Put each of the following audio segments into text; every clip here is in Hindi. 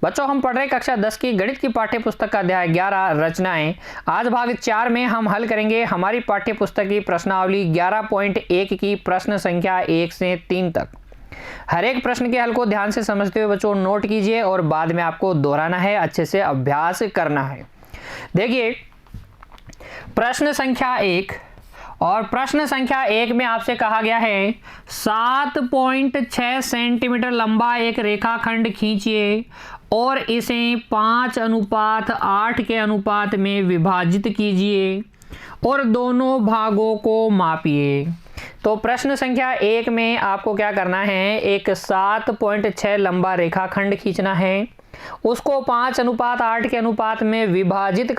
बच्चों हम पढ़ रहे कक्षा 10 की गणित की पाठ्य पुस्तक का अध्याय 11 रचनाएं। आज भाग 4 में हम हल करेंगे हमारी पाठ्य पुस्तक की प्रश्नावली 11.1 की प्रश्न संख्या 1 से 3 तक। हर एक प्रश्न के हल को ध्यान से समझते हुए बच्चों नोट कीजिए और बाद में आपको दोहराना है, अच्छे से अभ्यास करना है। देखिए प्रश्न संख्या 1 और प्रश्न संख्या 1 में आपसे कहा गया है 7.6 सेंटीमीटर लंबा एक रेखाखंड खींचिए और इसे 5:8 के अनुपात में विभाजित कीजिए और दोनों भागों को मापिए। तो प्रश्न संख्या 1 में आपको क्या करना है, एक 7.6 लंबा रेखाखंड खींचना है, उसको 5:8 के अनुपात में विभाजित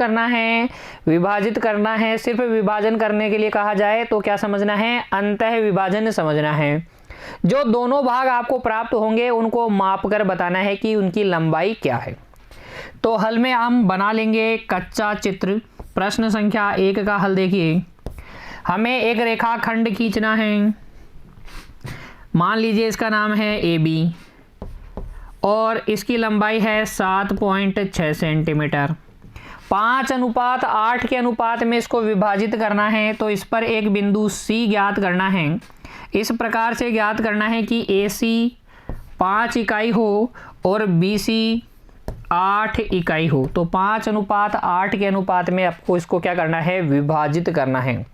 करना है। सिर्फ विभाजन करने के लिए कहा जाए तो क्या समझना है, अंतः विभाजन समझना है। जो दोनों भाग आपको प्राप्त होंगे उनको माप कर बताना है कि उनकी लंबाई क्या है। तो हल में हम बना लेंगे कच्चा चित्र। प्रश्न संख्या 1 का हल देखिए, हमें एक रेखाखंड खींचना है, मान लीजिए इसका नाम है AB और इसकी लंबाई है 7.6 सेंटीमीटर। 5:8 के अनुपात में इसको विभाजित करना है, तो इस पर एक बिंदु C ज्ञात करना है। इस प्रकार से ज्ञात करना है कि AC 5 इकाई हो और BC 8 इकाई हो। तो 5:8 के अनुपात में आपको इसको क्या करना है, विभाजित करना है।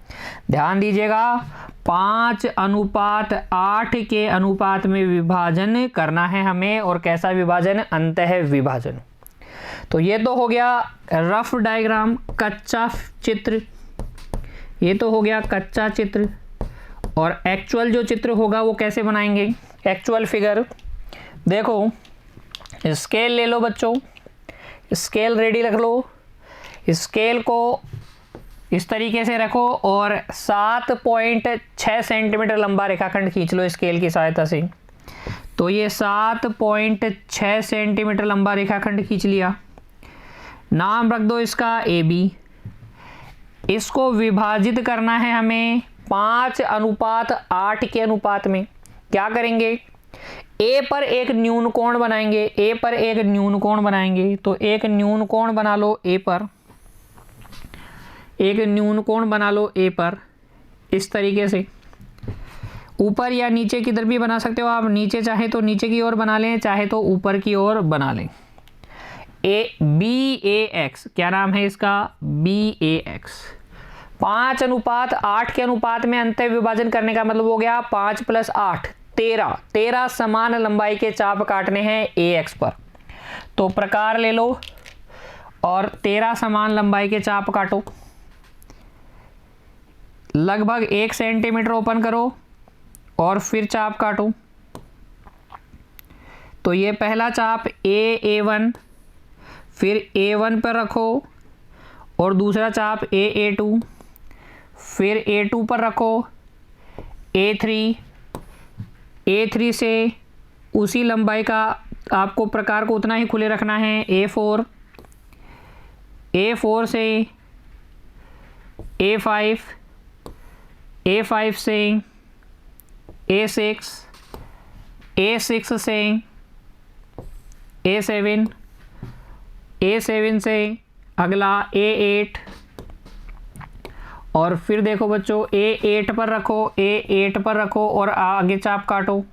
ध्यान दीजिएगा 5:8 के अनुपात में विभाजन करना है हमें, और कैसा विभाजन, अंतः विभाजन। तो ये तो हो गया रफ डायग्राम, कच्चा चित्र। ये तो हो गया कच्चा चित्र। और एक्चुअल जो चित्र होगा वो कैसे बनाएंगे, एक्चुअल फिगर। देखो स्केल ले लो बच्चों, स्केल रेडी रख लो, स्केल को इस तरीके से रखो और 7.6 सेंटीमीटर लंबा रेखाखंड खींच लो स्केल की सहायता से। तो ये 7.6 सेंटीमीटर लंबा रेखाखंड खींच लिया। नाम रख दो इसका AB। इसको विभाजित करना है हमें 5:8 के अनुपात में। क्या करेंगे, A पर एक न्यून कोण बनाएंगे, A पर एक न्यून कोण बनाएंगे। तो एक न्यून कोण बना लो A पर, एक न्यून कोण बना लो A पर इस तरीके से। ऊपर या नीचे किधर भी बना सकते हो आप, नीचे चाहे तो नीचे की ओर बना लें, चाहे तो ऊपर की ओर बना लें। BAX, क्या नाम है इसका, BAX। 5:8 के अनुपात में अंतः विभाजन करने का मतलब हो गया 5 + 8 13 समान लंबाई के चाप काटने हैं AX पर। तो प्रकार ले लो और 13 समान लंबाई के चाप काटो। लगभग 1 सेंटीमीटर ओपन करो और फिर चाप काटो। तो ये पहला चाप A1, फिर A1 पर रखो और दूसरा चाप A2, फिर A2 पर रखो, A3 से उसी लंबाई का आपको प्रकार को उतना ही खुले रखना है। A4 से A5 से A6 से A7 से अगला A8 और फिर देखो बच्चों A8 पर रखो और आगे चाप काटो।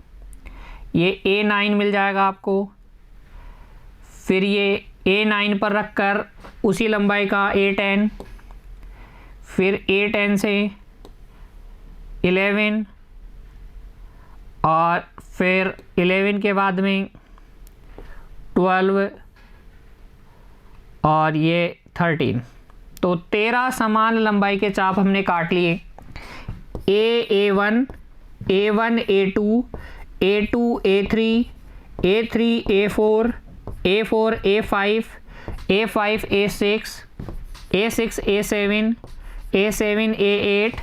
ये A9 मिल जाएगा आपको। फिर ये A9 पर रखकर उसी लंबाई का A10, फिर A10 से 11 और फिर 11 के बाद में 12 और ये 13। तो 13 समान लंबाई के चाप हमने काट लिए। A1 A2 A3 A4 A5 A6 A7 A8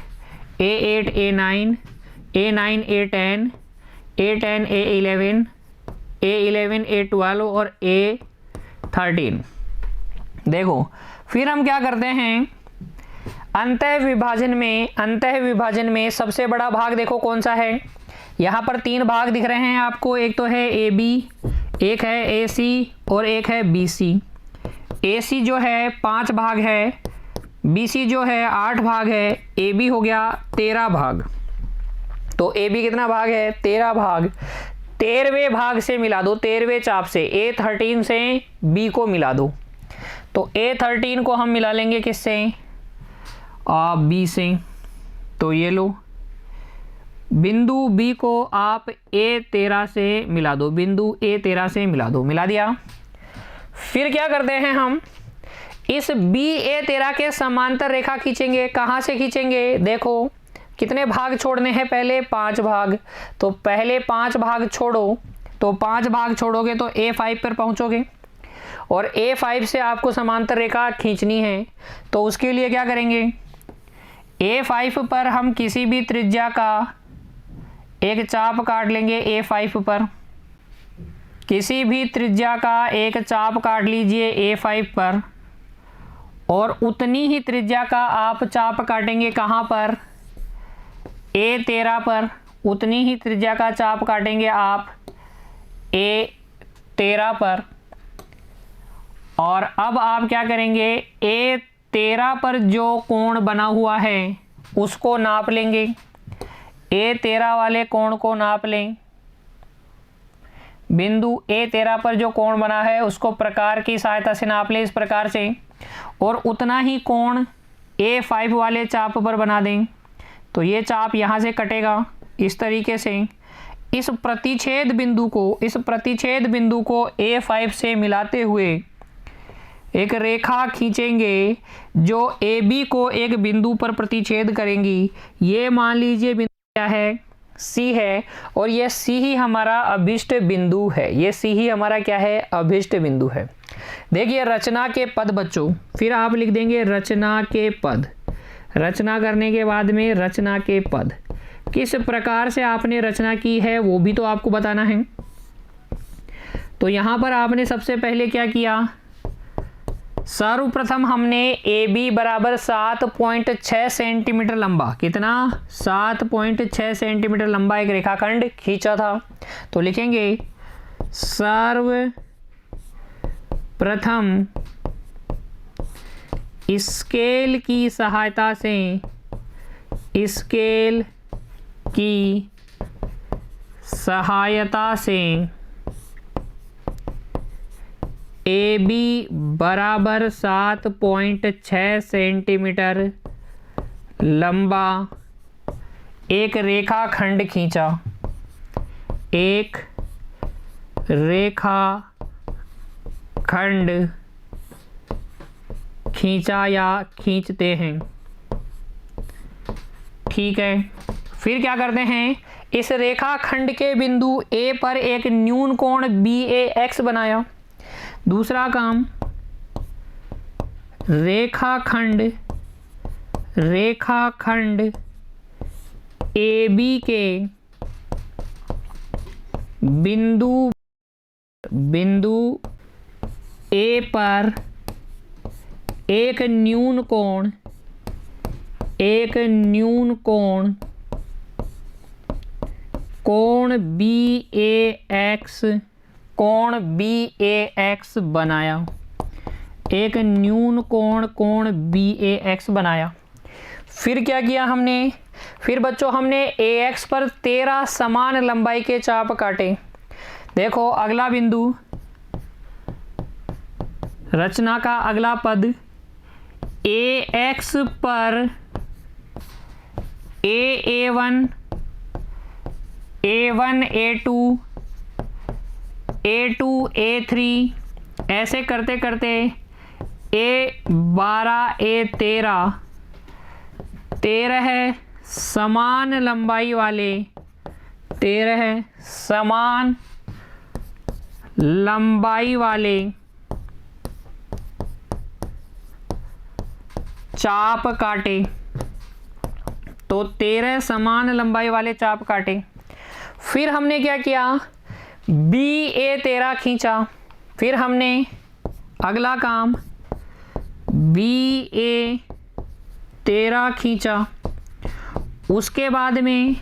A9 A10 A11 A12 और A13। देखो फिर हम क्या करते हैं, अंतः विभाजन में सबसे बड़ा भाग देखो कौन सा है। यहाँ पर 3 भाग दिख रहे हैं आपको, एक तो है AB, एक है ए सी और एक है बी सी। ए सी जो है 5 भाग है, बी सी जो है 8 भाग है, ए बी हो गया 13 भाग। तो ए बी कितना भाग है? 13 भाग। 13वें भाग से मिला दो, 13वें चाप से A13 से बी को मिला दो। तो A13 को हम मिला लेंगे किससे? बी से। तो ये लो, बिंदु बी को आप A13 से मिला दो, बिंदु A13 से मिला दो। मिला दिया। फिर क्या करते हैं हम? इस BA13 के समांतर रेखा खींचेंगे। कहाँ से खींचेंगे? देखो कितने भाग छोड़ने हैं पहले? 5 भाग। तो पहले 5 भाग छोड़ो, तो 5 भाग छोड़ोगे तो A5 पर पहुंचोगे और A5 से आपको समांतर रेखा खींचनी है। तो उसके लिए क्या करेंगे? A5 पर हम किसी भी त्रिज्या का एक चाप काट लेंगे। A5 पर किसी भी त्रिज्या का एक चाप काट लीजिए A5 पर, और उतनी ही त्रिज्या का आप चाप काटेंगे कहाँ पर? A13 पर। उतनी ही त्रिज्या का चाप काटेंगे आप A13 पर। और अब आप क्या करेंगे? A13 पर जो कोण बना हुआ है उसको नाप लेंगे। A13 वाले कोण को नाप लें। बिंदु A13 पर जो कोण बना है उसको प्रकार की सहायता से नाप लें इस प्रकार से, और उतना ही कोण A5 वाले चाप पर बना दें। तो ये चाप यहाँ से कटेगा इस तरीके से। इस प्रतिच्छेद बिंदु को A5 से मिलाते हुए एक रेखा खींचेंगे जो AB को एक बिंदु पर प्रतिच्छेद करेंगी। ये मान लीजिए बिंदु क्या है? C है, और ये C ही हमारा अभिष्ट बिंदु है। ये C ही हमारा क्या है? अभिष्ट बिंदु है। देखिए रचना के पद बच्चों, फिर आप लिख देंगे रचना के पद। रचना करने के बाद में रचना के पद, किस प्रकार से आपने रचना की है वो भी तो आपको बताना है। तो यहाँ पर आपने सबसे पहले क्या किया? सर्वप्रथम हमने AB बराबर 7.6 सेंटीमीटर लंबा, कितना? 7.6 सेंटीमीटर लंबा एक रेखाखंड खींचा था। तो लिखेंगे सर्वप्रथम स्केल की सहायता से AB बराबर 7.6 सेंटीमीटर लंबा एक रेखाखंड खींचा। एक रेखाखंड खींचा या खींचते हैं। ठीक है। फिर क्या करते हैं? इस रेखाखंड के बिंदु A पर एक न्यून कोण BAX बनाया। दूसरा काम, रेखाखंड AB के बिंदु A पर एक न्यून कोण BAX बनाया। एक न्यून कोण BAX बनाया। फिर क्या किया हमने? फिर बच्चों हमने AX पर 13 समान लंबाई के चाप काटे। देखो अगला बिंदु, रचना का अगला पद, AX पर A1 A2 A2 A3 ऐसे करते करते A12 A13 13 समान लंबाई वाले 13 समान लंबाई वाले चाप काटे। तो 13 समान लंबाई वाले चाप काटे। फिर हमने क्या किया? BA13 खींचा। फिर हमने अगला काम BA13 खींचा। उसके बाद में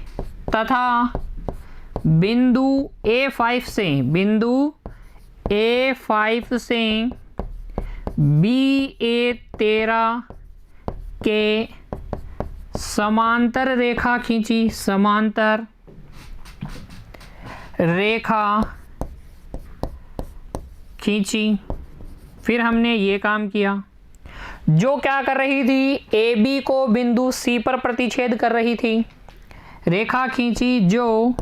तथा बिंदु A5 से A5 से BA13 के समांतर रेखा खींची, समांतर रेखा खींची। फिर हमने ये काम किया, जो क्या कर रही थी, AB को बिंदु C पर प्रतिच्छेद कर रही थी। रेखा खींची जो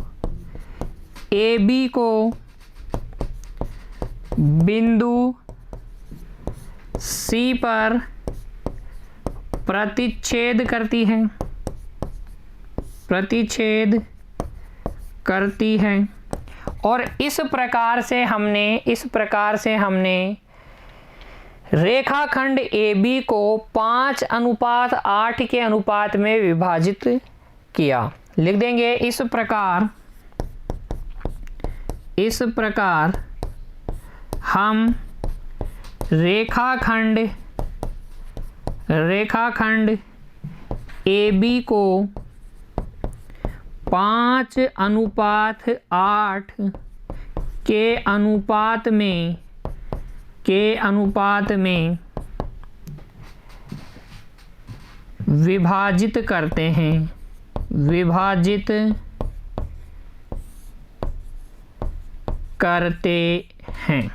AB को बिंदु C पर प्रतिच्छेद करती है, प्रतिच्छेद करती है। और इस प्रकार से हमने रेखाखंड AB को 5:8 के अनुपात में विभाजित किया। लिख देंगे इस प्रकार हम रेखाखंड AB को 5:8 के अनुपात में विभाजित करते हैं,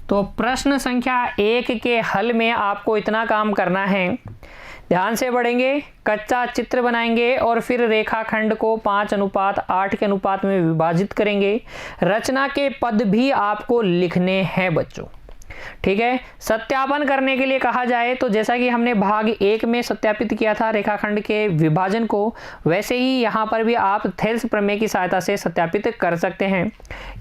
तो प्रश्न संख्या 1 के हल में आपको इतना काम करना है। ध्यान से पढ़ेंगे, कच्चा चित्र बनाएंगे और फिर रेखाखंड को 5:8 के अनुपात में विभाजित करेंगे। रचना के पद भी आपको लिखने हैं बच्चों, ठीक है। सत्यापन करने के लिए कहा जाए तो जैसा कि हमने भाग 1 में सत्यापित किया था रेखाखंड के विभाजन को, वैसे ही यहाँ पर भी आप थेल्स प्रमेय की सहायता से सत्यापित कर सकते हैं।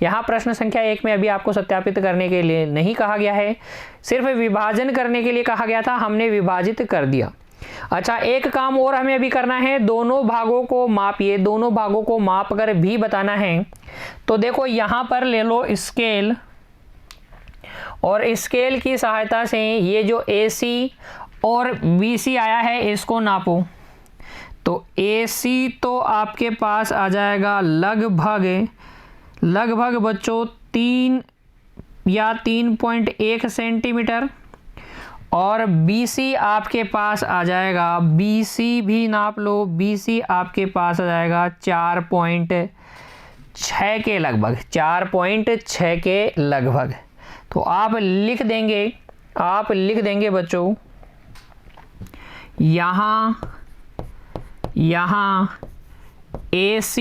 यहाँ प्रश्न संख्या 1 में अभी आपको सत्यापित करने के लिए नहीं कहा गया है, सिर्फ विभाजन करने के लिए कहा गया था, हमने विभाजित कर दिया। अच्छा, एक काम और हमें अभी करना है, दोनों भागों को मापिए, दोनों भागों को माप कर भी बताना है। तो देखो यहाँ पर ले लो स्केल, और स्केल की सहायता से ये जो AC और BC आया है इसको नापो। तो AC तो आपके पास आ जाएगा लगभग बच्चों 3 या 3.1 सेंटीमीटर, और BC आपके पास आ जाएगा, BC भी नाप लो, BC आपके पास आ जाएगा 4.6 के लगभग, 4.6 के लगभग। तो आप लिख देंगे बच्चों, यहाँ AC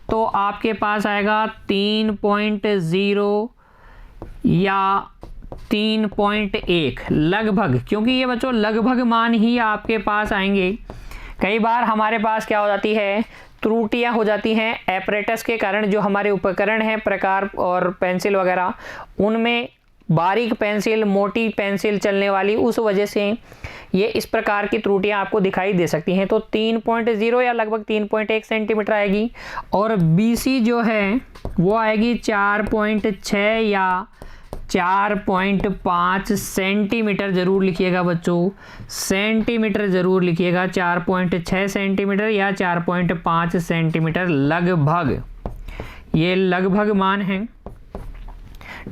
तो आपके पास आएगा 3.0 या 3.1 लगभग, क्योंकि ये बच्चों लगभग मान ही आपके पास आएंगे। कई बार हमारे पास क्या हो जाती है, त्रुटियां हो जाती हैं एपरेटस के कारण, जो हमारे उपकरण हैं प्रकार और पेंसिल वगैरह, उनमें बारीक पेंसिल, मोटी पेंसिल चलने वाली, उस वजह से ये इस प्रकार की त्रुटियां आपको दिखाई दे सकती हैं। तो 3.0 या लगभग 3.1 सेंटीमीटर आएगी, और BC जो है वो आएगी 4.6 या 4.5 सेंटीमीटर। जरूर लिखिएगा बच्चों, सेंटीमीटर जरूर लिखिएगा, 4.6 सेंटीमीटर या 4.5 सेंटीमीटर लगभग, ये लगभग मान है,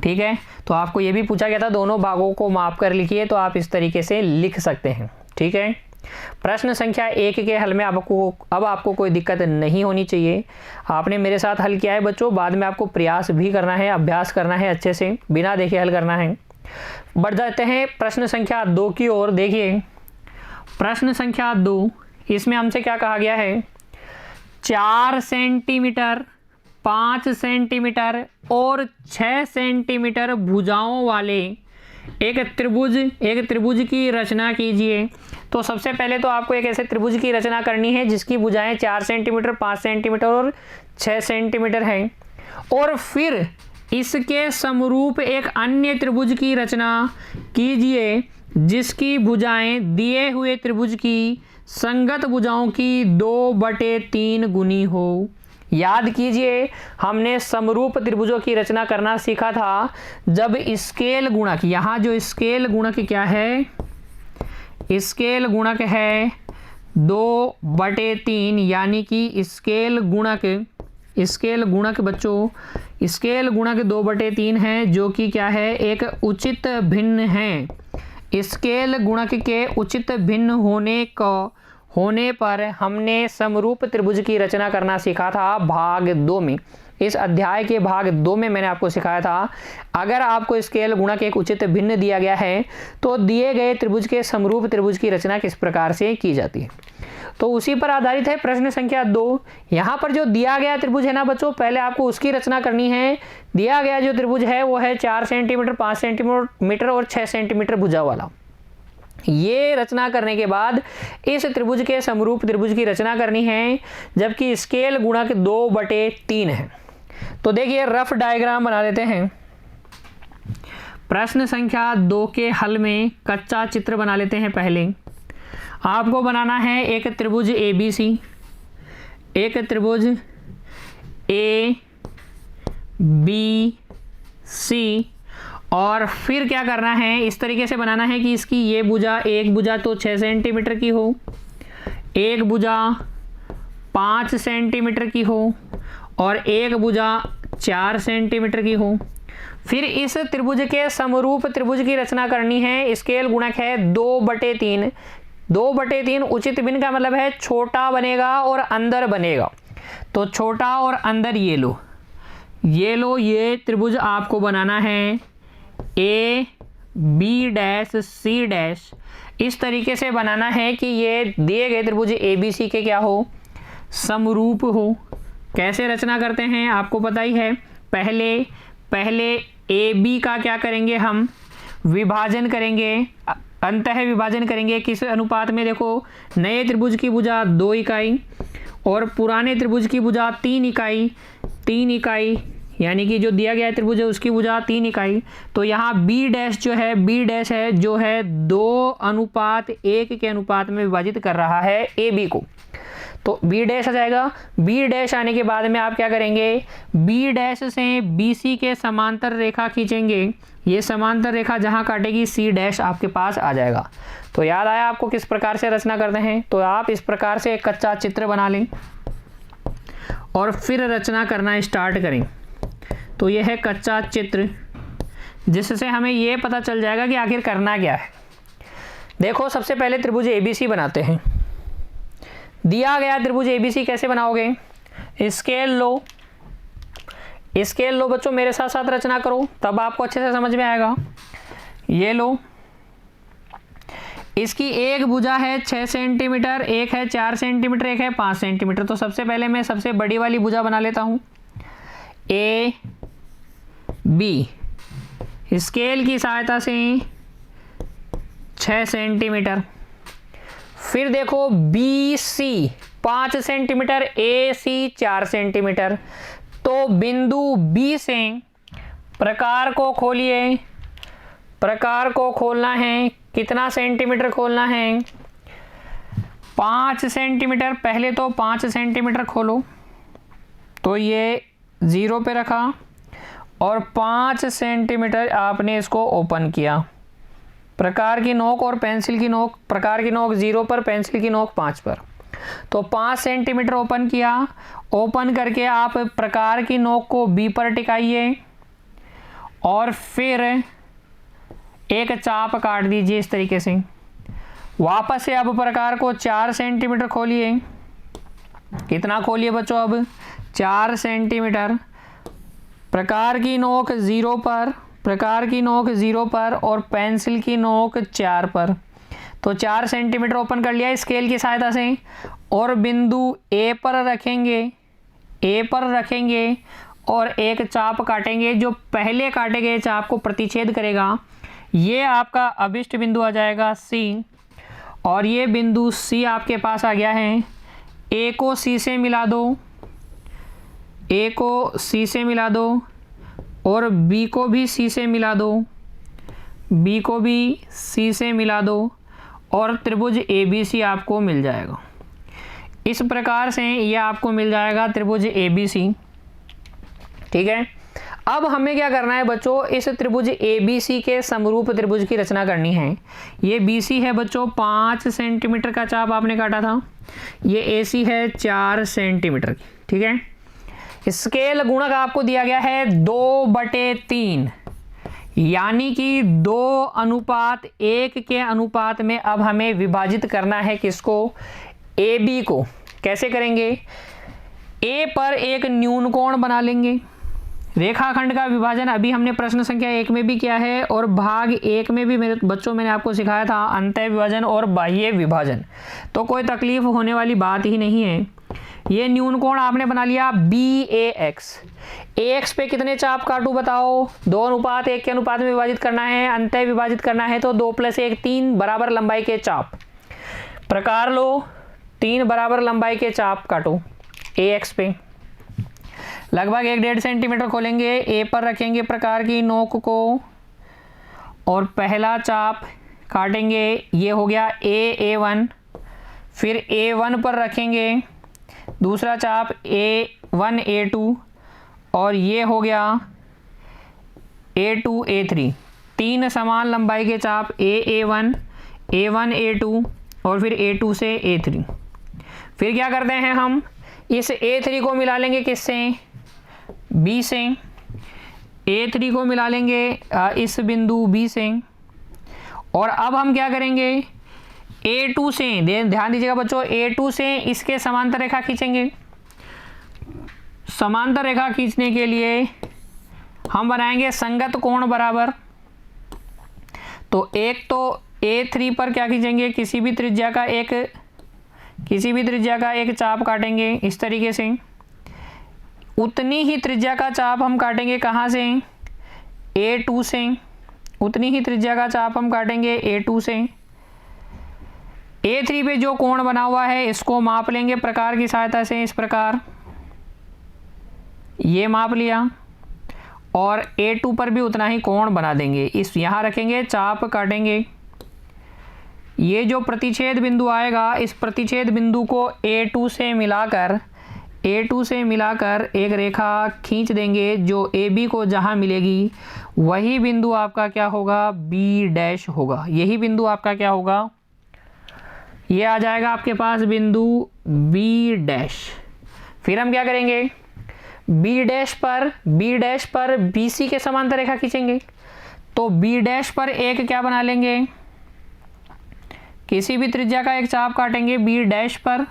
ठीक है। तो आपको ये भी पूछा गया था, दोनों भागों को माप कर लिखिए, तो आप इस तरीके से लिख सकते हैं, ठीक है। प्रश्न संख्या 1 के हल में अब आपको कोई दिक्कत नहीं होनी चाहिए। आपने मेरे साथ हल किया है बच्चों, बाद में आपको प्रयास भी करना है, अभ्यास करना है, अच्छे से बिना देखे हल करना है। बढ़ जाते हैं प्रश्न संख्या 2 की ओर। देखिए प्रश्न संख्या 2, इसमें हमसे क्या कहा गया है, 4 सेंटीमीटर, 5 सेंटीमीटर और 6 सेंटीमीटर भुजाओं वाले एक त्रिभुज की रचना कीजिए। तो सबसे पहले तो आपको एक ऐसे त्रिभुज की रचना करनी है जिसकी भुजाएं 4 सेंटीमीटर, 5 सेंटीमीटर और 6 सेंटीमीटर हैं, और फिर इसके समरूप एक अन्य त्रिभुज की रचना कीजिए जिसकी भुजाएं दिए हुए त्रिभुज की संगत भुजाओं की 2/3 गुनी हो। याद कीजिए, हमने समरूप त्रिभुजों की रचना करना सीखा था जब स्केल गुणक, यहाँ जो स्केल गुणक क्या है, स्केल गुणक है 2/3, यानी कि स्केल गुणक स्केल गुणक बच्चों, स्केल गुणक 2/3 है, जो कि क्या है, एक उचित भिन्न है। स्केल गुणक के उचित भिन्न होने पर हमने समरूप त्रिभुज की रचना करना सीखा था भाग 2 में। इस अध्याय के भाग 2 में मैंने आपको सिखाया था, अगर आपको स्केल गुणक एक उचित भिन्न दिया गया है तो दिए गए त्रिभुज के समरूप त्रिभुज की रचना किस प्रकार से की जाती है। तो उसी पर आधारित है प्रश्न संख्या 2। यहाँ पर जो दिया गया त्रिभुज है ना बच्चों, पहले आपको उसकी रचना करनी है। दिया गया जो त्रिभुज है वो है 4 सेंटीमीटर, 5 सेंटीमीटर और 6 सेंटीमीटर भुजा वाला। ये रचना करने के बाद इस त्रिभुज के समरूप त्रिभुज की रचना करनी है, जबकि स्केल गुणक 2/3 है। तो देखिए रफ डायग्राम बना लेते हैं। प्रश्न संख्या 2 के हल में कच्चा चित्र बना लेते हैं। पहले आपको बनाना है एक त्रिभुज ABC, एक त्रिभुज ABC, और फिर क्या करना है, इस तरीके से बनाना है कि इसकी ये भुजा, एक भुजा तो 6 सेंटीमीटर की हो, एक भुजा 5 सेंटीमीटर की हो और एक भुजा 4 सेंटीमीटर की हो। फिर इस त्रिभुज के समरूप त्रिभुज की रचना करनी है। स्केल गुणक है 2/3। 2/3 उचित भिन्न का मतलब है छोटा बनेगा और अंदर बनेगा। तो छोटा और अंदर ये लो, ये त्रिभुज आपको बनाना है A B dash C dash. इस तरीके से बनाना है कि ये दिए गए त्रिभुज ABC के क्या हो, समरूप हो। कैसे रचना करते हैं आपको पता ही है। पहले AB का क्या करेंगे, हम विभाजन करेंगे, अंतः विभाजन करेंगे। किस अनुपात में, देखो नए त्रिभुज की भुजा 2 इकाई और पुराने त्रिभुज की भुजा 3 इकाई, यानी कि जो दिया गया त्रिभुज है उसकी भुजा 3 इकाई। तो यहाँ B डैश जो है, B डैश है जो है 2:1 के अनुपात में विभाजित कर रहा है AB को। तो B डैश आ जाएगा। B डैश आने के बाद में आप क्या करेंगे, B डैश से BC के समांतर रेखा खींचेंगे। ये समांतर रेखा जहाँ काटेगी C डैश आपके पास आ जाएगा। तो याद आया आपको किस प्रकार से रचना करते हैं। तो आप इस प्रकार से एक कच्चा चित्र बना लें और फिर रचना करना स्टार्ट करें। तो यह है कच्चा चित्र, जिससे हमें ये पता चल जाएगा कि आखिर करना क्या है। देखो सबसे पहले त्रिभुज ABC बनाते हैं। दिया गया त्रिभुज ABC कैसे बनाओगे, स्केल लो बच्चों, मेरे साथ साथ रचना करो तब आपको अच्छे से समझ में आएगा। ये लो, इसकी एक भुजा है 6 सेंटीमीटर, एक है 4 सेंटीमीटर, एक है 5 सेंटीमीटर। तो सबसे पहले मैं सबसे बड़ी वाली भुजा बना लेता हूँ AB। स्केल की सहायता से 6 सेंटीमीटर। फिर देखो BC 5 सेंटीमीटर, AC 4 सेंटीमीटर। तो बिंदु B से प्रकार को खोलिए। प्रकार को खोलना है, कितना सेंटीमीटर खोलना है, 5 सेंटीमीटर। पहले तो 5 सेंटीमीटर खोलो, तो ये 0 पे रखा और 5 सेंटीमीटर आपने इसको ओपन किया। प्रकार की नोक और पेंसिल की नोक, प्रकार की नोक 0 पर, पेंसिल की नोक 5 पर। तो 5 सेंटीमीटर ओपन किया। ओपन करके आप प्रकार की नोक को B पर टिकाइए और फिर एक चाप काट दीजिए इस तरीके से। वापस से अब प्रकार को 4 सेंटीमीटर खोलिए। कितना खोलिए बच्चों, अब 4 सेंटीमीटर। प्रकार की नोक 0 पर, प्रकार की नोक 0 पर और पेंसिल की नोक 4 पर। तो 4 सेंटीमीटर ओपन कर लिया स्केल की सहायता से और बिंदु A पर रखेंगे और एक चाप काटेंगे। जो पहले काटे गए चाप को प्रतिच्छेद करेगा। ये आपका अभिष्ट बिंदु आ जाएगा C, और ये बिंदु C आपके पास आ गया है। A को C से मिला दो, A को C से मिला दो और B को भी C से मिला दो, B को भी C से मिला दो और त्रिभुज ABC आपको मिल जाएगा। इस प्रकार से ये आपको मिल जाएगा त्रिभुज ABC। ठीक है, अब हमें क्या करना है बच्चों, इस त्रिभुज ABC के समरूप त्रिभुज की रचना करनी है। ये BC है बच्चों 5 सेंटीमीटर का चाप आपने काटा था, ये AC है 4 सेंटीमीटर की। ठीक है, स्केल गुणक आपको दिया गया है 2/3, यानी कि 2:1 के अनुपात में अब हमें विभाजित करना है किसको, ए बी को। कैसे करेंगे, ए पर एक न्यून कोण बना लेंगे। रेखाखंड का विभाजन अभी हमने प्रश्न संख्या 1 में भी किया है और भाग 1 में भी मेरे बच्चों मैंने आपको सिखाया था अंतः विभाजन और बाह्य विभाजन, तो कोई तकलीफ होने वाली बात ही नहीं है। ये न्यून कोण आपने बना लिया BAX। AX पे कितने चाप काटूं बताओ, 2:1 के अनुपात में विभाजित करना है, अंतः विभाजित करना है तो 2 + 1 3 बराबर लंबाई के चाप। प्रकार लो, 3 बराबर लंबाई के चाप काटो AX पे। लगभग 1.5 सेंटीमीटर खोलेंगे, ए पर रखेंगे प्रकार की नोक को और पहला चाप काटेंगे, ये हो गया A1। फिर A1 पर रखेंगे दूसरा चाप A1 A2 और ये हो गया A2 A3। 3 समान लंबाई के चाप A1 A1 A2 और फिर A2 से A3। फिर क्या करते हैं, हम इस A3 को मिला लेंगे किससे, B से। A3 को मिला लेंगे इस बिंदु B से। और अब हम क्या करेंगे, A2 से, ध्यान दीजिएगा बच्चों, A2 से इसके समांतर रेखा खींचेंगे। समांतर रेखा खींचने के लिए हम बनाएंगे संगत कोण बराबर। तो एक तो A3 पर क्या खींचेंगे, किसी भी त्रिज्या का एक चाप काटेंगे इस तरीके से। उतनी ही त्रिज्या का चाप हम काटेंगे कहाँ से, A2 से। उतनी ही त्रिज्या का चाप हम काटेंगे A2 से। A3 पे जो कोण बना हुआ है इसको माप लेंगे प्रकार की सहायता से, इस प्रकार ये माप लिया। और A2 पर भी उतना ही कोण बना देंगे, इस यहाँ रखेंगे, चाप काटेंगे। ये जो प्रतिच्छेद बिंदु आएगा, इस प्रतिच्छेद बिंदु को A2 से मिलाकर एक रेखा खींच देंगे जो AB को जहाँ मिलेगी वही बिंदु आपका क्या होगा, B' होगा। यही बिंदु आपका क्या होगा, ये आ जाएगा आपके पास बिंदु B'। फिर हम क्या करेंगे, B' पर BC के समांतर रेखा खींचेंगे। तो B' पर एक क्या बना लेंगे, किसी भी त्रिज्या का एक चाप काटेंगे B' पर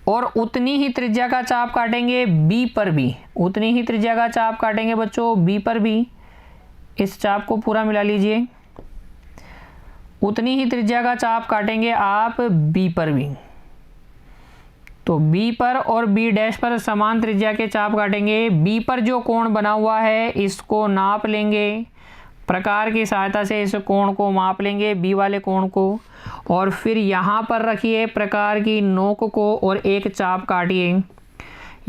और उतनी ही त्रिज्या का चाप काटेंगे B पर भी। उतनी ही त्रिज्या का चाप काटेंगे बच्चों B पर भी। इस चाप को पूरा मिला लीजिए। उतनी ही त्रिज्या का चाप काटेंगे आप B पर भी। तो B पर और B' पर समान त्रिज्या के चाप काटेंगे। B पर जो कोण बना हुआ है इसको नाप लेंगे प्रकार की सहायता से, इस कोण को माप लेंगे B वाले कोण को। और फिर यहाँ पर रखिए प्रकार की नोक को और एक चाप काटिए।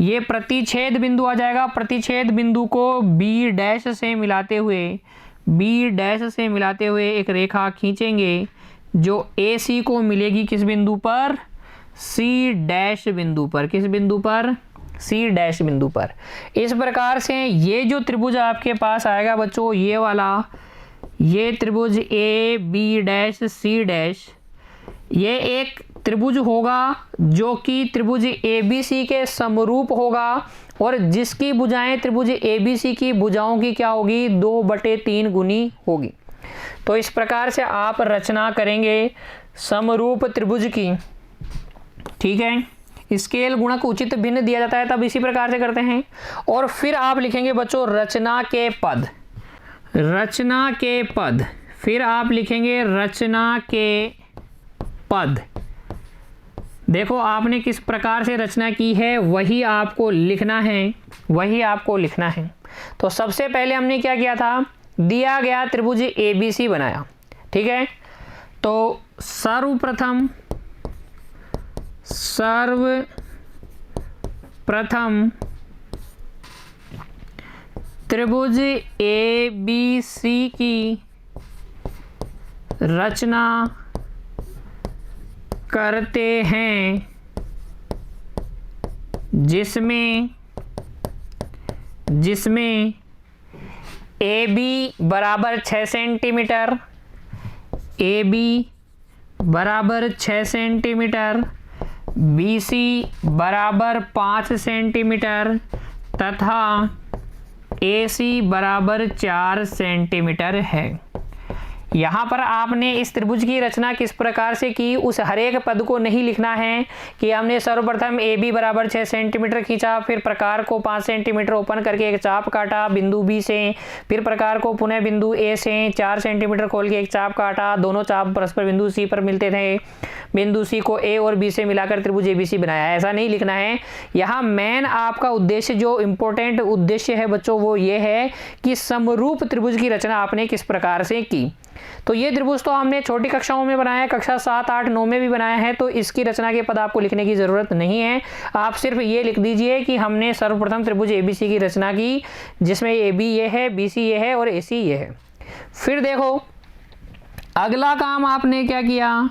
ये प्रतिच्छेद बिंदु आ जाएगा। प्रतिच्छेद बिंदु को B' से मिलाते हुए एक रेखा खींचेंगे जो AC को मिलेगी किस बिंदु पर, C' बिंदु पर। किस बिंदु पर, C' बिंदु पर। इस प्रकार से ये जो त्रिभुज आपके पास आएगा बच्चों, ये वाला, ये त्रिभुज AB', C', ये एक त्रिभुज होगा जो कि त्रिभुज ABC के समरूप होगा और जिसकी भुजाएं त्रिभुज ABC की भुजाओं की क्या होगी, 2/3 गुनी होगी। तो इस प्रकार से आप रचना करेंगे समरूप त्रिभुज की। ठीक है, स्केल गुणक उचित भिन्न दिया जाता है तब इसी प्रकार से करते हैं। और फिर आप लिखेंगे बच्चों रचना के पद। फिर आप लिखेंगे रचना के पद। देखो आपने किस प्रकार से रचना की है वही आपको लिखना है। तो सबसे पहले हमने क्या किया था, दिया गया त्रिभुज ABC बनाया। ठीक है, तो सर्वप्रथम त्रिभुज ABC की रचना करते हैं जिसमें AB बराबर 6 सेंटीमीटर, BC बराबर 5 सेंटीमीटर, तथा AC बराबर 4 सेंटीमीटर है। यहाँ पर आपने इस त्रिभुज की रचना किस प्रकार से की, उस हर एक पद को नहीं लिखना है कि हमने सर्वप्रथम AB बराबर 6 सेंटीमीटर खींचा, फिर प्रकार को 5 सेंटीमीटर ओपन करके एक चाप काटा बिंदु B से, फिर प्रकार को पुनः बिंदु A से 4 सेंटीमीटर खोल के एक चाप काटा, दोनों चाप परस्पर बिंदु C पर मिलते थे, बिंदु C को A और B से मिलाकर त्रिभुज ABC बनाया। ऐसा नहीं लिखना है। यहाँ मेन आपका उद्देश्य, जो इम्पोर्टेंट उद्देश्य है बच्चों, वो ये है कि समरूप त्रिभुज की रचना आपने किस प्रकार से की। तो ये त्रिभुज तो हमने छोटी कक्षाओं में बनाया है, कक्षा 7, 8, 9 में भी बनाया है, तो इसकी रचना के पद आपको लिखने की जरूरत नहीं है। आप सिर्फ ये लिख दीजिए कि हमने सर्वप्रथम त्रिभुज ABC की रचना की, जिसमें AB ये है, BC ये है और AC ये है। फिर देखो अगला काम आपने क्या किया,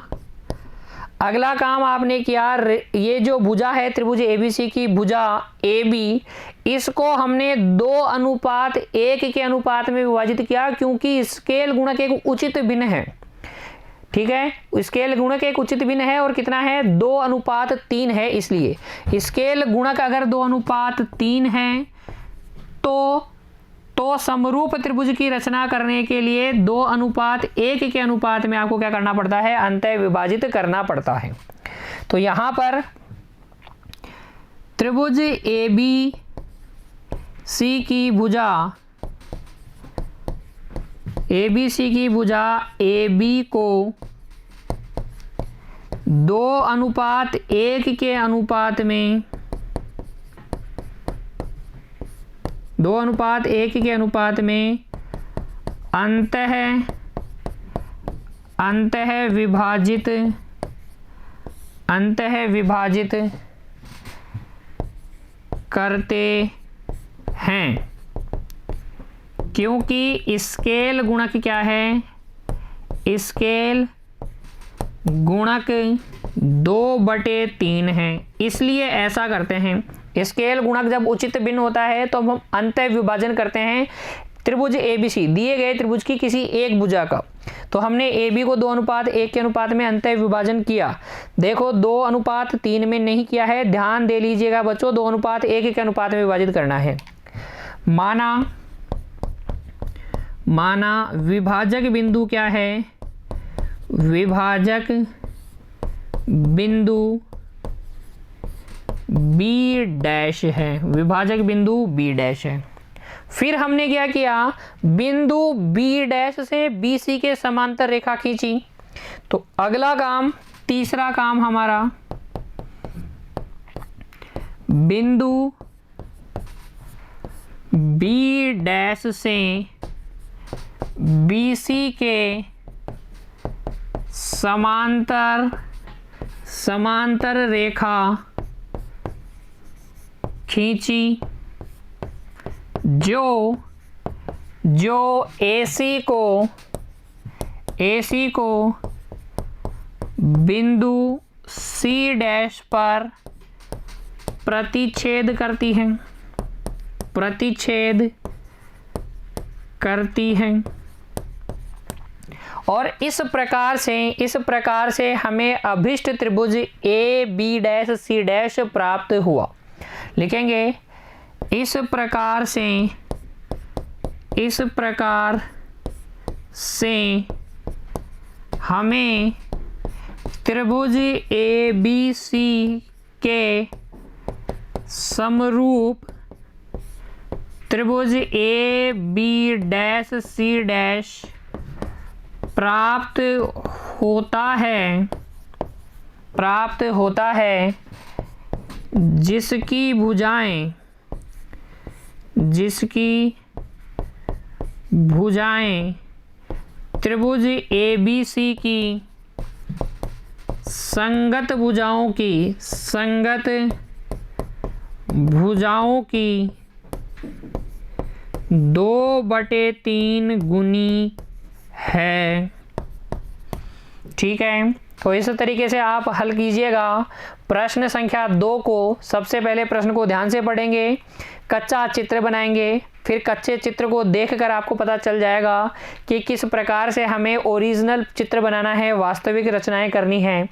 अगला काम आपने किया, ये जो भुजा है त्रिभुज ABC की भुजा AB, इसको हमने 2:1 के अनुपात में विभाजित किया, क्योंकि स्केल गुणक एक उचित भिन्न है। ठीक है, स्केल गुणक एक उचित भिन्न है और कितना है, 2:3 है। इसलिए स्केल गुणक अगर 2:3 है तो समरूप त्रिभुज की रचना करने के लिए 2:1 के अनुपात में आपको क्या करना पड़ता है, अंतः विभाजित करना पड़ता है। तो यहां पर त्रिभुज ABC की भुजा AB को 2:1 के अनुपात में 2:1 के अनुपात में अंतः विभाजित करते हैं, क्योंकि स्केल गुणक क्या है, स्केल गुणक 2/3 है। इसलिए ऐसा करते हैं, स्केल गुणक जब उचित भिन्न होता है तो हम अंतः विभाजन करते हैं त्रिभुज ABC, दिए गए त्रिभुज की किसी एक भुजा का। तो हमने AB को 2:1 के अनुपात में अंतः विभाजन किया। देखो 2:3 में नहीं किया है, ध्यान दे लीजिएगा बच्चों, 2:1 के अनुपात में विभाजित करना है। माना विभाजक बिंदु क्या है, विभाजक बिंदु B' है, विभाजक बिंदु B' है। फिर हमने क्या किया, बिंदु B' से BC के समांतर रेखा खींची। तो अगला काम, तीसरा काम हमारा, बिंदु B' से BC के समांतर रेखा खींची, जो AC को बिंदु C' पर प्रतिच्छेद करती है। और इस प्रकार से हमें अभिष्ट त्रिभुज AB', C' प्राप्त हुआ। लिखेंगे इस प्रकार से हमें त्रिभुज ABC के समरूप त्रिभुज AB', प्राप्त होता है, जिसकी भुजाएं त्रिभुज ABC की संगत भुजाओं की 2/3 गुनी है। ठीक है, तो इस तरीके से आप हल कीजिएगा। प्रश्न संख्या 2 को सबसे पहले प्रश्न को ध्यान से पढ़ेंगे, कच्चा चित्र बनाएंगे, फिर कच्चे चित्र को देखकर आपको पता चल जाएगा कि किस प्रकार से हमें ओरिजिनल चित्र बनाना है, वास्तविक रचनाएं करनी है।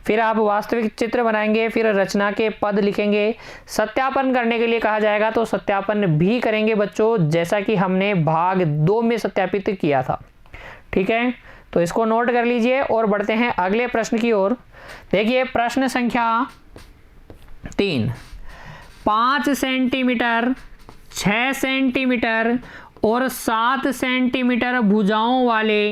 फिर आप वास्तविक चित्र बनाएंगे, फिर रचना के पद लिखेंगे। सत्यापन करने के लिए कहा जाएगा तो सत्यापन भी करेंगे बच्चों, जैसा कि हमने भाग 2 में सत्यापित किया था। ठीक है, तो इसको नोट कर लीजिए और बढ़ते हैं अगले प्रश्न की ओर। देखिए प्रश्न संख्या 3, 5 सेंटीमीटर, 6 सेंटीमीटर और 7 सेंटीमीटर भुजाओं वाले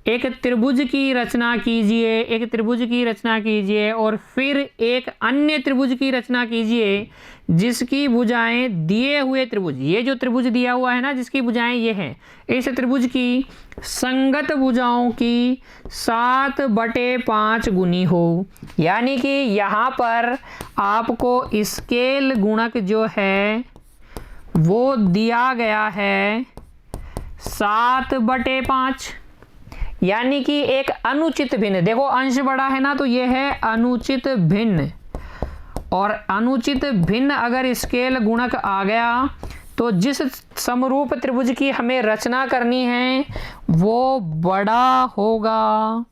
एक त्रिभुज की रचना कीजिए। एक त्रिभुज की रचना कीजिए और फिर एक अन्य त्रिभुज की रचना कीजिए जिसकी भुजाएं दिए हुए त्रिभुज, ये जो त्रिभुज दिया हुआ है ना, जिसकी भुजाएं ये हैं, इस त्रिभुज की संगत भुजाओं की 7/5 गुनी हो। यानी कि यहाँ पर आपको स्केल गुणक जो है वो दिया गया है 7/5, यानी कि एक अनुचित भिन्न। देखो अंश बड़ा है ना, तो ये है अनुचित भिन्न, और अनुचित भिन्न अगर स्केल गुणक आ गया तो जिस समरूप त्रिभुज की हमें रचना करनी है वो बड़ा होगा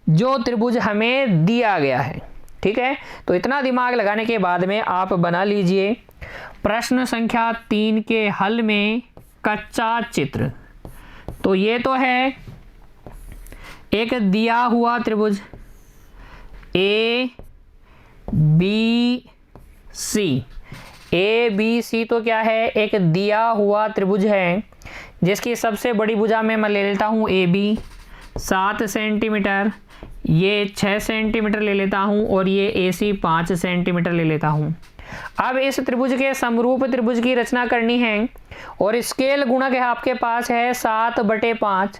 जो त्रिभुज हमें दिया गया है। ठीक है, तो इतना दिमाग लगाने के बाद में आप बना लीजिए प्रश्न संख्या 3 के हल में कच्चा चित्र। तो ये तो है एक दिया हुआ त्रिभुज A B C. A B C तो क्या है, एक दिया हुआ त्रिभुज है जिसकी सबसे बड़ी भुजा में मैं ले लेता हूँ ए बी 7 सेंटीमीटर, ये 6 सेंटीमीटर ले लेता हूँ और ये ए सी 5 सेंटीमीटर ले लेता हूँ। अब इस त्रिभुज के समरूप त्रिभुज की रचना करनी है और स्केल गुणक है आपके पास है 7/5।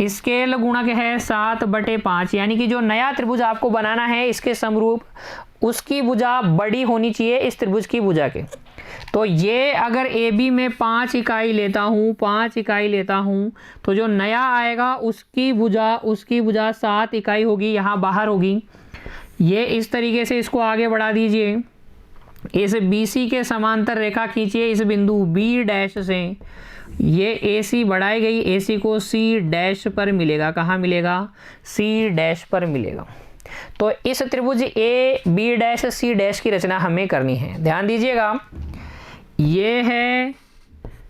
स्केल गुणक है 7/5, यानी कि जो नया त्रिभुज आपको बनाना है इसके समरूप उसकी भुजा बड़ी होनी चाहिए इस त्रिभुज की भुजा के। तो ये अगर ए बी में 5 इकाई लेता हूँ, 5 इकाई लेता हूँ, तो जो नया आएगा उसकी भुजा 7 इकाई होगी, यहाँ बाहर होगी। ये इस तरीके से इसको आगे बढ़ा दीजिए। इस BC के समांतर रेखा खींचिए इस बिंदु B डैश से। ये AC बढ़ाई गई, AC को C डैश पर मिलेगा। कहाँ मिलेगा? C डैश पर मिलेगा। तो इस त्रिभुज A B dash C dash की रचना हमें करनी है। ध्यान दीजिएगा, ये है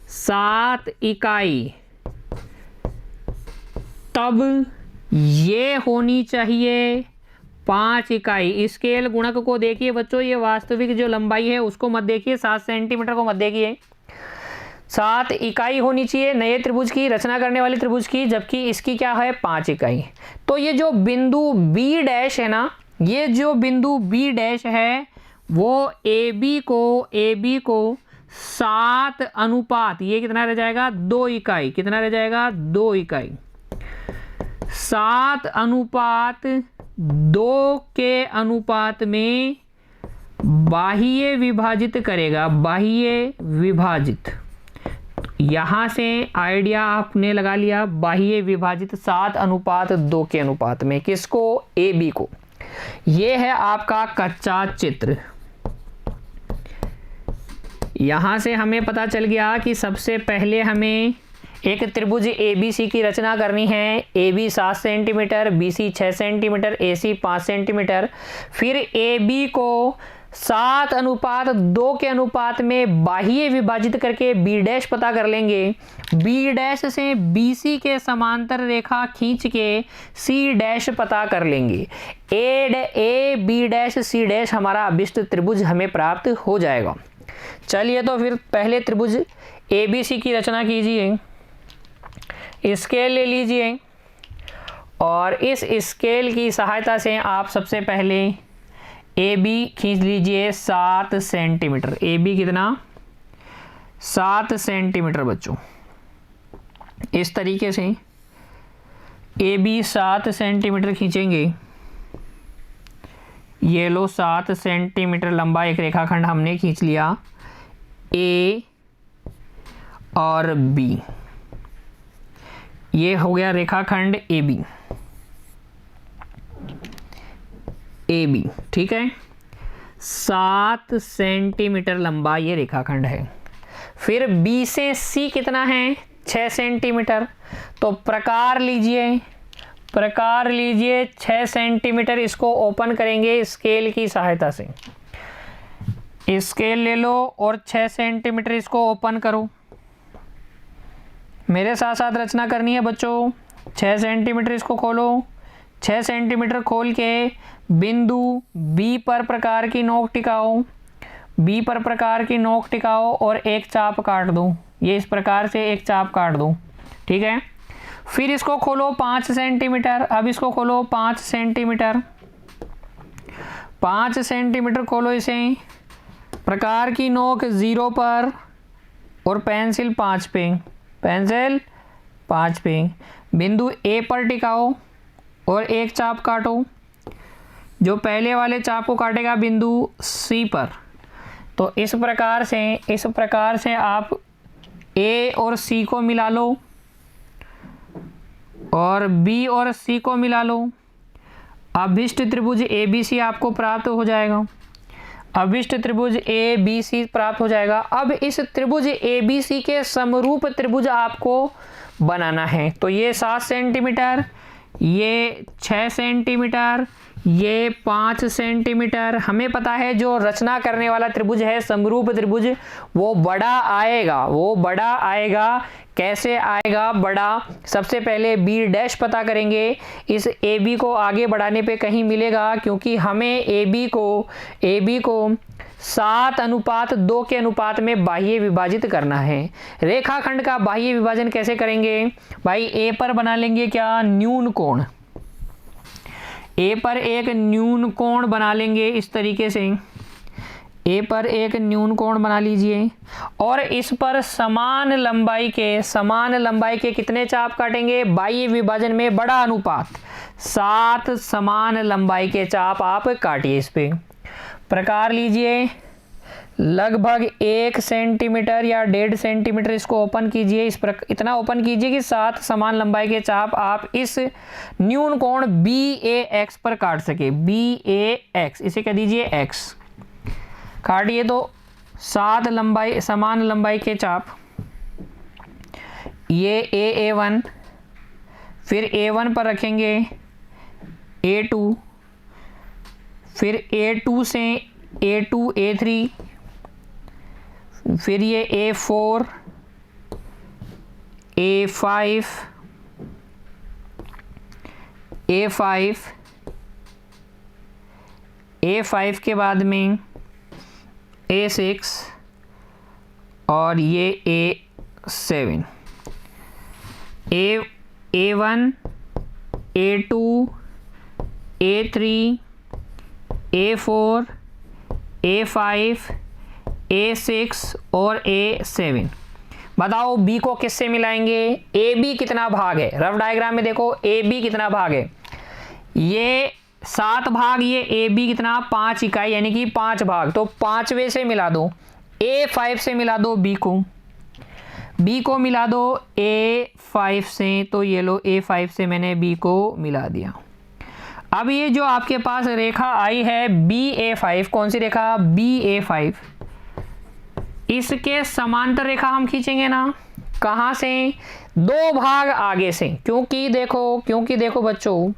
7 इकाई, तब ये होनी चाहिए 5 इकाई। स्केल गुणक को देखिए बच्चों, ये वास्तविक जो लंबाई है उसको मत देखिए, 7 सेंटीमीटर को मत देखिए। 7 इकाई होनी चाहिए नए त्रिभुज की, रचना करने वाले त्रिभुज की, जबकि इसकी क्या है 5 इकाई। तो ये जो बिंदु B डैश है ना, ये जो बिंदु B डैश है वो AB को 7 अनुपात, ये कितना रह जाएगा 2 इकाई, कितना रह जाएगा 2 इकाई, 7 अनुपात 2 के अनुपात में बाह्य विभाजित करेगा। बाह्य विभाजित, यहां से आइडिया आपने लगा लिया, बाह्य विभाजित 7 अनुपात 2 के अनुपात में, किसको? ए बी को। यह है आपका कच्चा चित्र। यहां से हमें पता चल गया कि सबसे पहले हमें एक त्रिभुज ABC की रचना करनी है। AB 7 centimetre, BC 6 centimetre, AC 5 centimetre. फिर AB को 7 अनुपात 2 के अनुपात में बाह्य विभाजित करके B डैश पता कर लेंगे। B डैश से BC के समांतर रेखा खींच के C डैश पता कर लेंगे। A B dash C dash हमारा अभिष्ट त्रिभुज हमें प्राप्त हो जाएगा। चलिए तो फिर पहले त्रिभुज ABC की रचना कीजिए। स्केल ले लीजिए और इस स्केल की सहायता से आप सबसे पहले AB खींच लीजिए 7 सेंटीमीटर। AB कितना? 7 सेंटीमीटर बच्चों। इस तरीके से AB 7 सेंटीमीटर खींचेंगे। ये लो 7 सेंटीमीटर लंबा एक रेखाखंड हमने खींच लिया, A और B। ये हो गया रेखाखंड AB। ठीक है, 7 सेंटीमीटर लंबा ये रेखाखंड है। फिर बी से सी कितना है 6 सेंटीमीटर। तो प्रकार लीजिए 6 सेंटीमीटर। इसको ओपन करेंगे स्केल की सहायता से। स्केल ले लो और 6 सेंटीमीटर इसको ओपन करो। मेरे साथ साथ रचना करनी है बच्चों। 6 सेंटीमीटर इसको खोलो। 6 सेंटीमीटर खोल के बिंदु बी पर प्रकार की नोक टिकाओ। बी पर प्रकार की नोक टिकाओ और एक चाप काट दो। ये इस प्रकार से एक चाप काट दो, ठीक है। फिर इसको खोलो 5 सेंटीमीटर। अब इसको खोलो 5 सेंटीमीटर। 5 सेंटीमीटर खोलो इसे। प्रकार की नोक 0 पर और पेंसिल 5 पे। पेंसिल 5 पे बिंदु ए पर टिकाओ और एक चाप काटो। जो पहले वाले चाप को काटेगा बिंदु सी पर। तो इस प्रकार से आप ए और सी को मिला लो और बी और सी को मिला लो। अभिष्ट त्रिभुज ए बी सी आपको प्राप्त हो जाएगा। अभिष्ट त्रिभुज ए बी सी प्राप्त हो जाएगा। अब इस त्रिभुज ए बी सी के समरूप त्रिभुज आपको बनाना है। तो ये 7 सेंटीमीटर, ये 6 सेंटीमीटर, ये 5 सेंटीमीटर। हमें पता है जो रचना करने वाला त्रिभुज है समरूप त्रिभुज वो बड़ा आएगा। कैसे आएगा बड़ा? सबसे पहले बी डैश पता करेंगे। इस ए बी को आगे बढ़ाने पे कहीं मिलेगा, क्योंकि हमें ए बी को 7:2 के अनुपात में बाह्य विभाजित करना है। रेखाखंड का बाह्य विभाजन कैसे करेंगे भाई? ए पर बना लेंगे क्या? न्यून कोण। ए पर एक न्यून कोण बना लेंगे इस तरीके से। ए पर एक न्यून कोण बना लीजिए और इस पर समान लंबाई के कितने चाप काटेंगे? बाह्य विभाजन में बड़ा अनुपात 7 समान लंबाई के चाप आप काटिए। इस पे प्रकार लीजिए लगभग 1 सेंटीमीटर या 1.5 सेंटीमीटर इसको ओपन कीजिए। इतना ओपन कीजिए कि 7 समान लंबाई के चाप आप इस न्यून कोण BAX पर काट सके। BAX इसे कह दीजिए X। काटिए तो 7 समान लंबाई के चाप। ये A1, फिर A1 पर रखेंगे A2, फिर A2 से A2 A3, फिर ये A4 A5 A5 के बाद में A6 और ये A7। A1 A2 A3 A4 A5 A6 और A7। बताओ बी को किससे मिलाएंगे? ए बी कितना भाग है? रफ डायग्राम में देखो ए बी कितना भाग है। ये 7 भाग, ये ए बी कितना 5 इकाई यानी कि 5 भाग। तो 5वें से मिला दो। A5 से मिला दो बी को मिला दो A5 से। तो ये लो A5 से मैंने बी को मिला दिया। अब ये जो आपके पास रेखा आई है BA5, कौन सी रेखा? BA5। इसके समांतर रेखा हम खींचेंगे ना। कहाँ से? 2 भाग आगे से। क्योंकि देखो बच्चों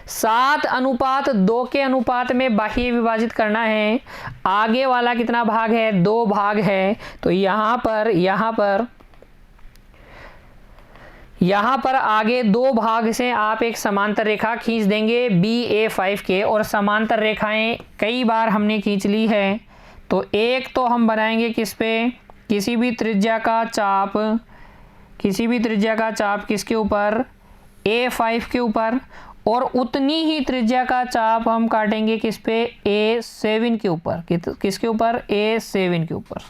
7:2 के अनुपात में बाह्य विभाजित करना है। आगे वाला कितना भाग है? 2 भाग है। तो यहाँ पर आगे 2 भाग से आप एक समांतर रेखा खींच देंगे BA5 के। और समांतर रेखाएं कई बार हमने खींच ली है। तो एक तो हम बनाएंगे किस पे? किसी भी त्रिज्या का चाप किसके ऊपर? A5 के ऊपर। और उतनी ही त्रिज्या का चाप हम काटेंगे किस पे? A7 के ऊपर। किसके ऊपर? A7 के ऊपर।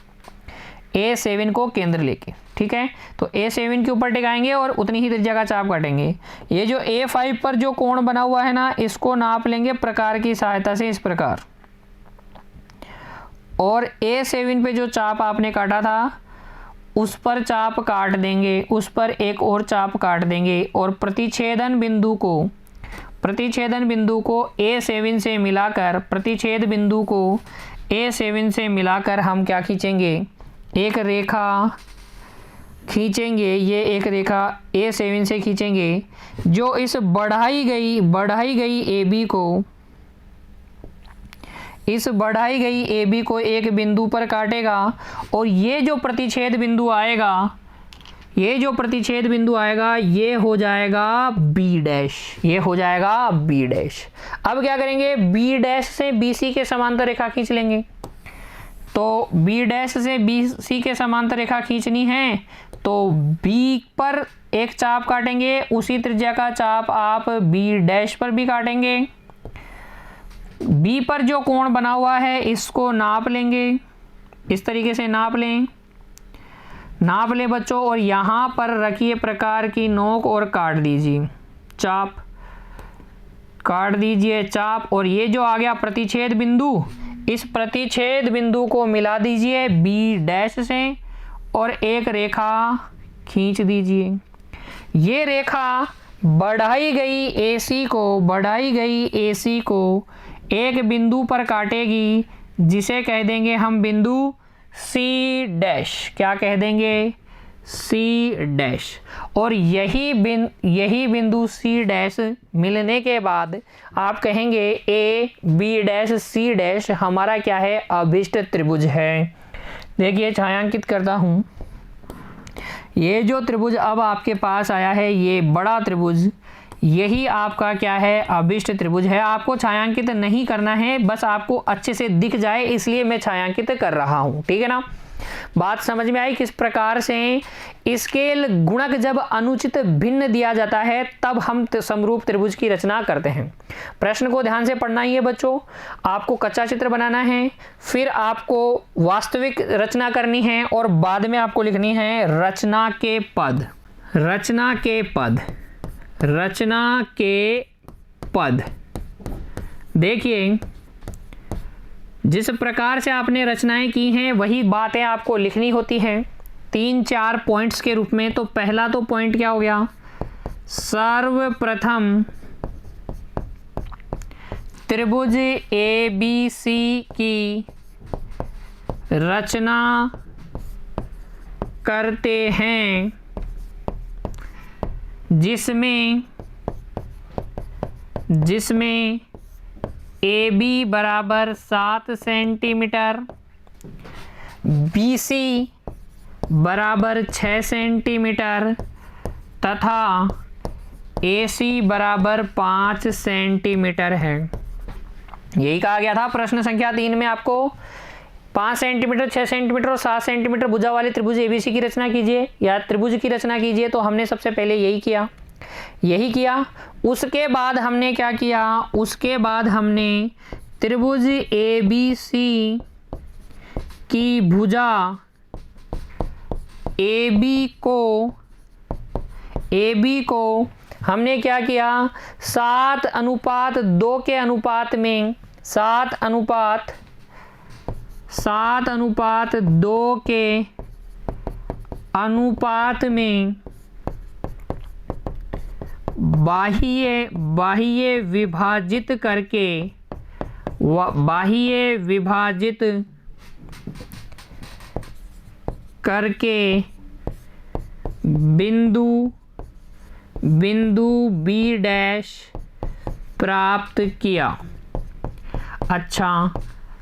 A7 को केंद्र लेके, ठीक है। तो A7 के ऊपर टिकाएंगे और उतनी ही त्रिज्या का चाप काटेंगे। ये जो A5 पर जो कोण बना हुआ है ना, इसको नाप लेंगे प्रकार की सहायता से इस प्रकार। और A7 पे जो चाप आपने काटा था उस पर चाप काट देंगे, उस पर एक और चाप काट देंगे और प्रतिच्छेदन बिंदु को A7 से मिलाकर हम क्या खींचेंगे? एक रेखा खींचेंगे, ये एक रेखा A7 से खींचेंगे जो इस बढ़ाई गई AB को, इस बढ़ाई गई AB को एक बिंदु पर काटेगा और ये जो प्रतिच्छेद बिंदु आएगा, ये जो प्रतिच्छेद बिंदु आएगा ये हो जाएगा B डैश, ये हो जाएगा B डैश। अब क्या करेंगे, B डैश से BC के समांतर रेखा खींच लेंगे। तो B डैश से BC के समांतर रेखा खींचनी है तो B पर एक चाप काटेंगे, उसी त्रिज्या का चाप आप B डैश पर भी काटेंगे। B पर जो कोण बना हुआ है इसको नाप लेंगे, इस तरीके से नाप लें बच्चों, और यहाँ पर रखिए प्रकार की नोक और काट दीजिए चाप, काट दीजिए चाप। और ये जो आ गया प्रतिच्छेद बिंदु, इस प्रतिच्छेद बिंदु को मिला दीजिए B डैश से और एक रेखा खींच दीजिए। ये रेखा बढ़ाई गई AC को एक बिंदु पर काटेगी जिसे कह देंगे हम बिंदु C डैश। क्या कह देंगे, C डैश। और यही बिंदु C डैश मिलने के बाद आप कहेंगे A B dash C dash हमारा क्या है, अभिष्ट त्रिभुज है। देखिए छायांकित करता हूँ, ये जो त्रिभुज अब आपके पास आया है ये बड़ा त्रिभुज, यही आपका क्या है, अभिष्ट त्रिभुज है। आपको छायांकित नहीं करना है, बस आपको अच्छे से दिख जाए इसलिए मैं छायांकित कर रहा हूँ, ठीक है ना। बात समझ में आई किस प्रकार से स्केल गुणक जब अनुचित भिन्न दिया जाता है तब हम समरूप त्रिभुज की रचना करते हैं। प्रश्न को ध्यान से पढ़ना ही है बच्चों, आपको कच्चा चित्र बनाना है, फिर आपको वास्तविक रचना करनी है और बाद में आपको लिखनी है रचना के पद। रचना के पद देखिए जिस प्रकार से आपने रचनाएं की हैं वही बातें आपको लिखनी होती हैं 3-4 पॉइंट्स के रूप में। तो पहला तो पॉइंट क्या हो गया, सर्वप्रथम त्रिभुज ABC की रचना करते हैं जिसमें AB बराबर 7 सेंटीमीटर, BC बराबर 6 सेंटीमीटर तथा AC बराबर 5 सेंटीमीटर है। यही कहा गया था प्रश्न संख्या 3 में आपको 5 सेंटीमीटर, 6 सेंटीमीटर और 7 सेंटीमीटर भुजा वाले त्रिभुज ABC की रचना कीजिए या त्रिभुज की रचना कीजिए। तो हमने सबसे पहले यही किया। उसके बाद हमने क्या किया, उसके बाद हमने त्रिभुज ABC की भुजा AB को हमने क्या किया, 7:2 के अनुपात में 7:2 के अनुपात में बाह्य विभाजित करके बिंदु B डैश प्राप्त किया। अच्छा,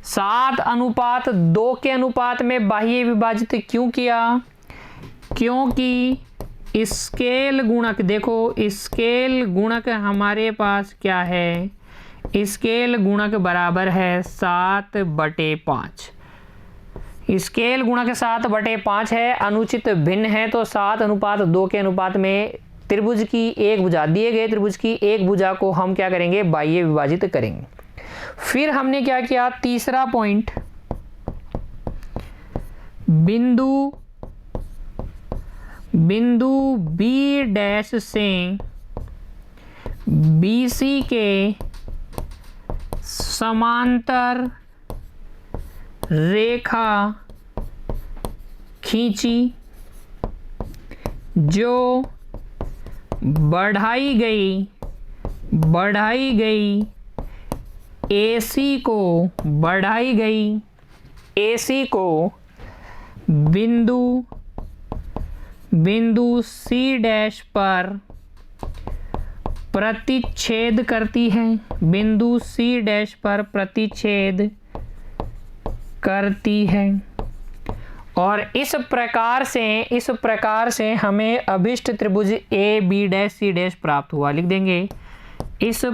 7:2 के अनुपात में बाह्य विभाजित क्यों किया, क्योंकि स्केल गुणक, देखो स्केल गुणक हमारे पास क्या है, स्केल गुणक बराबर है 7/5। स्केल गुणक 7/5 है, अनुचित भिन्न है तो 7:2 के अनुपात में त्रिभुज की एक भुजा, दिए गए त्रिभुज की एक भुजा को हम क्या करेंगे, बाह्य विभाजित करेंगे। फिर हमने क्या किया, तीसरा पॉइंट, बिंदु B डैश से BC के समांतर रेखा खींची जो बढ़ाई गई AC को बिंदु सी डैश पर प्रतिच्छेद करती है, बिंदु सी डैश पर प्रतिच्छेद करती है। और इस प्रकार से हमें अभिष्ट त्रिभुज A B dash C dash प्राप्त हुआ। लिख देंगे इस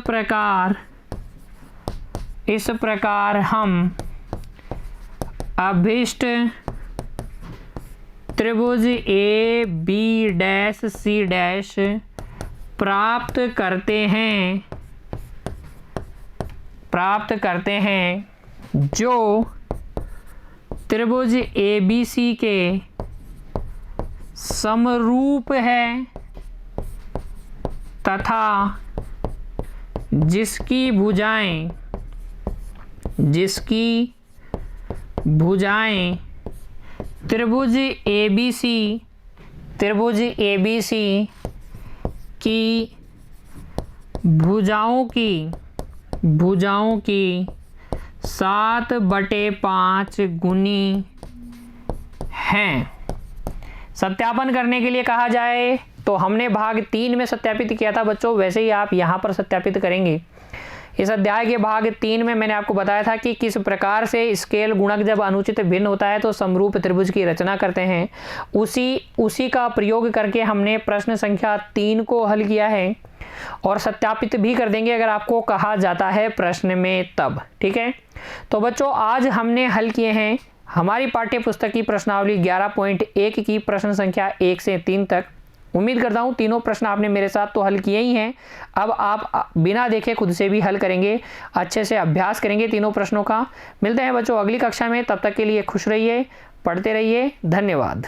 प्रकार हम अभिष्ट त्रिभुज A B dash C dash प्राप्त करते हैं जो त्रिभुज ए बी सी के समरूप है तथा जिसकी भुजाएं त्रिभुज ए बी सी की भुजाओं की 7/5 गुनी हैं। सत्यापन करने के लिए कहा जाए तो हमने भाग 3 में सत्यापित किया था बच्चों, वैसे ही आप यहाँ पर सत्यापित करेंगे। इस अध्याय के भाग 3 में मैंने आपको बताया था कि किस प्रकार से स्केल गुणक जब अनुचित भिन्न होता है तो समरूप त्रिभुज की रचना करते हैं। उसी का प्रयोग करके हमने प्रश्न संख्या 3 को हल किया है और सत्यापित भी कर देंगे अगर आपको कहा जाता है प्रश्न में तब। ठीक है, तो बच्चों आज हमने हल किए हैं हमारी पाठ्य पुस्तक की प्रश्नावली 11.1 की प्रश्न संख्या 1 से 3 तक। उम्मीद करता हूँ तीनों प्रश्न आपने मेरे साथ तो हल किए ही हैं। अब आप बिना देखे खुद से भी हल करेंगे, अच्छे से अभ्यास करेंगे तीनों प्रश्नों का। मिलते हैं बच्चों अगली कक्षा में, तब तक के लिए खुश रहिए, पढ़ते रहिए। धन्यवाद।